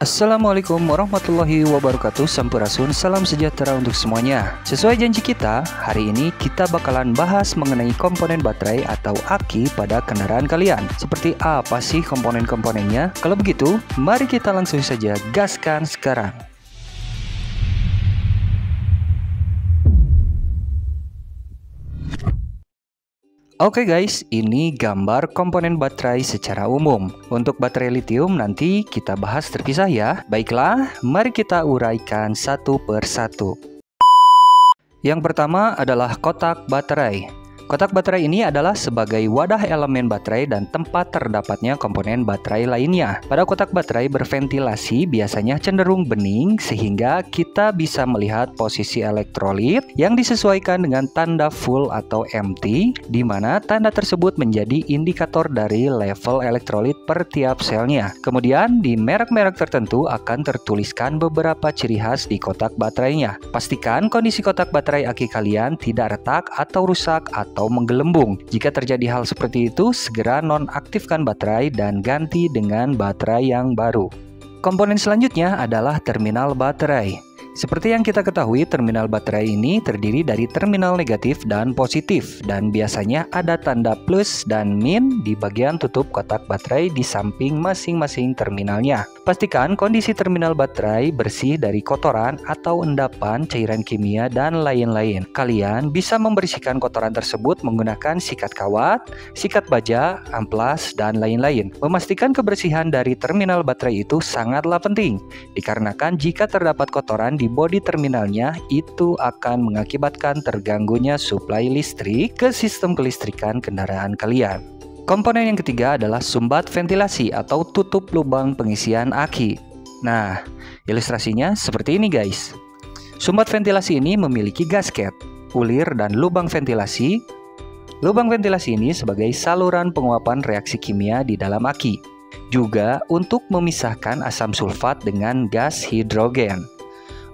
Assalamualaikum warahmatullahi wabarakatuh. Sampurasun, salam sejahtera untuk semuanya. Sesuai janji kita, hari ini kita bakalan bahas mengenai komponen baterai atau aki pada kendaraan kalian. Seperti apa sih komponen-komponennya? Kalau begitu, mari kita langsung saja gaskan sekarang. Oke guys, ini gambar komponen baterai secara umum. Untuk baterai lithium nanti kita bahas terpisah ya. Baiklah, mari kita uraikan satu per satu. Yang pertama adalah kotak baterai. Kotak baterai ini adalah sebagai wadah elemen baterai dan tempat terdapatnya komponen baterai lainnya. Pada kotak baterai berventilasi biasanya cenderung bening sehingga kita bisa melihat posisi elektrolit yang disesuaikan dengan tanda full atau empty, di mana tanda tersebut menjadi indikator dari level elektrolit per tiap selnya. Kemudian di merek-merek tertentu akan tertuliskan beberapa ciri khas di kotak baterainya. Pastikan kondisi kotak baterai aki kalian tidak retak atau rusak atau menggelembung. Jika terjadi hal seperti itu, segera nonaktifkan baterai dan ganti dengan baterai yang baru. Komponen selanjutnya adalah terminal baterai. Seperti yang kita ketahui, terminal baterai ini terdiri dari terminal negatif dan positif, dan biasanya ada tanda plus dan min di bagian tutup kotak baterai di samping masing-masing terminalnya. Pastikan kondisi terminal baterai bersih dari kotoran atau endapan cairan kimia dan lain-lain. Kalian bisa membersihkan kotoran tersebut menggunakan sikat kawat, sikat baja, amplas, dan lain-lain. Memastikan kebersihan dari terminal baterai itu sangatlah penting, dikarenakan jika terdapat kotoran di bodi terminalnya, itu akan mengakibatkan terganggunya suplai listrik ke sistem kelistrikan kendaraan kalian. Komponen yang ketiga adalah sumbat ventilasi atau tutup lubang pengisian aki. Nah, ilustrasinya seperti ini guys. Sumbat ventilasi ini memiliki gasket, ulir, dan lubang ventilasi. Lubang ventilasi ini sebagai saluran penguapan reaksi kimia di dalam aki, juga untuk memisahkan asam sulfat dengan gas hidrogen.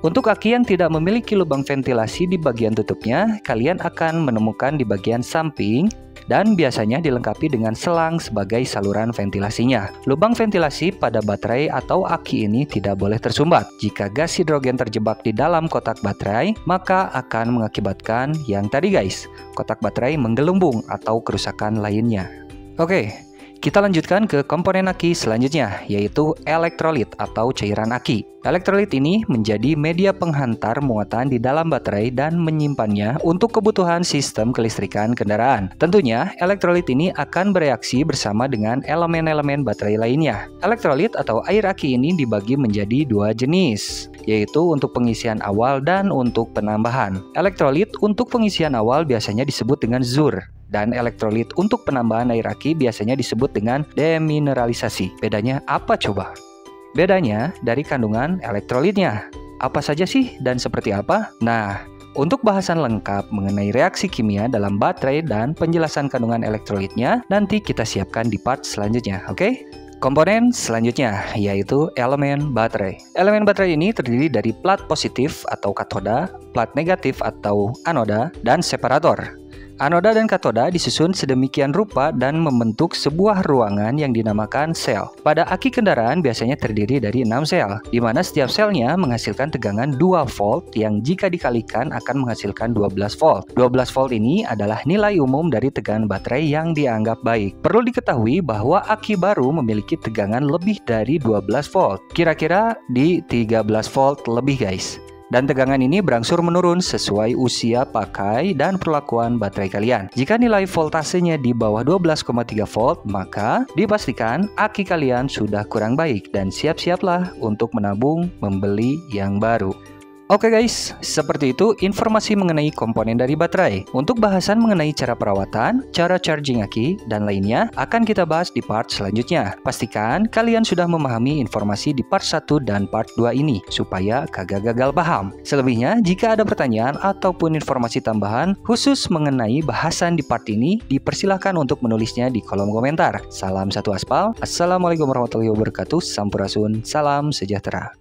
Untuk aki yang tidak memiliki lubang ventilasi di bagian tutupnya, kalian akan menemukan di bagian samping dan biasanya dilengkapi dengan selang sebagai saluran ventilasinya. Lubang ventilasi pada baterai atau aki ini tidak boleh tersumbat. Jika gas hidrogen terjebak di dalam kotak baterai, maka akan mengakibatkan yang tadi guys, kotak baterai menggelembung atau kerusakan lainnya. Oke. Kita lanjutkan ke komponen aki selanjutnya, yaitu elektrolit atau cairan aki. Elektrolit ini menjadi media penghantar muatan di dalam baterai dan menyimpannya untuk kebutuhan sistem kelistrikan kendaraan. Tentunya, elektrolit ini akan bereaksi bersama dengan elemen-elemen baterai lainnya. Elektrolit atau air aki ini dibagi menjadi dua jenis, yaitu untuk pengisian awal dan untuk penambahan. Elektrolit untuk pengisian awal biasanya disebut dengan zur, dan elektrolit untuk penambahan air aki biasanya disebut dengan demineralisasi. Bedanya apa coba? Bedanya dari kandungan elektrolitnya. Apa saja sih dan seperti apa? Nah, untuk bahasan lengkap mengenai reaksi kimia dalam baterai dan penjelasan kandungan elektrolitnya, nanti kita siapkan di part selanjutnya, oke? Komponen selanjutnya yaitu elemen baterai. Elemen baterai ini terdiri dari plat positif atau katoda, plat negatif atau anoda, dan separator. Anoda dan katoda disusun sedemikian rupa dan membentuk sebuah ruangan yang dinamakan sel. Pada aki kendaraan biasanya terdiri dari 6 sel, di mana setiap selnya menghasilkan tegangan 2 volt yang jika dikalikan akan menghasilkan 12 volt. 12 volt ini adalah nilai umum dari tegangan baterai yang dianggap baik. Perlu diketahui bahwa aki baru memiliki tegangan lebih dari 12 volt, kira-kira di 13 volt lebih guys. Dan tegangan ini berangsur menurun sesuai usia pakai dan perlakuan baterai kalian. Jika nilai voltasenya di bawah 12,3 volt, maka dipastikan aki kalian sudah kurang baik dan siap-siaplah untuk menabung membeli yang baru. Oke guys, seperti itu informasi mengenai komponen dari baterai. Untuk bahasan mengenai cara perawatan, cara charging aki, dan lainnya akan kita bahas di part selanjutnya. Pastikan kalian sudah memahami informasi di part 1 dan part 2 ini, supaya kagak gagal paham. Selebihnya, jika ada pertanyaan ataupun informasi tambahan khusus mengenai bahasan di part ini, dipersilahkan untuk menulisnya di kolom komentar. Salam satu aspal, Assalamualaikum warahmatullahi wabarakatuh, Sampurasun, salam sejahtera.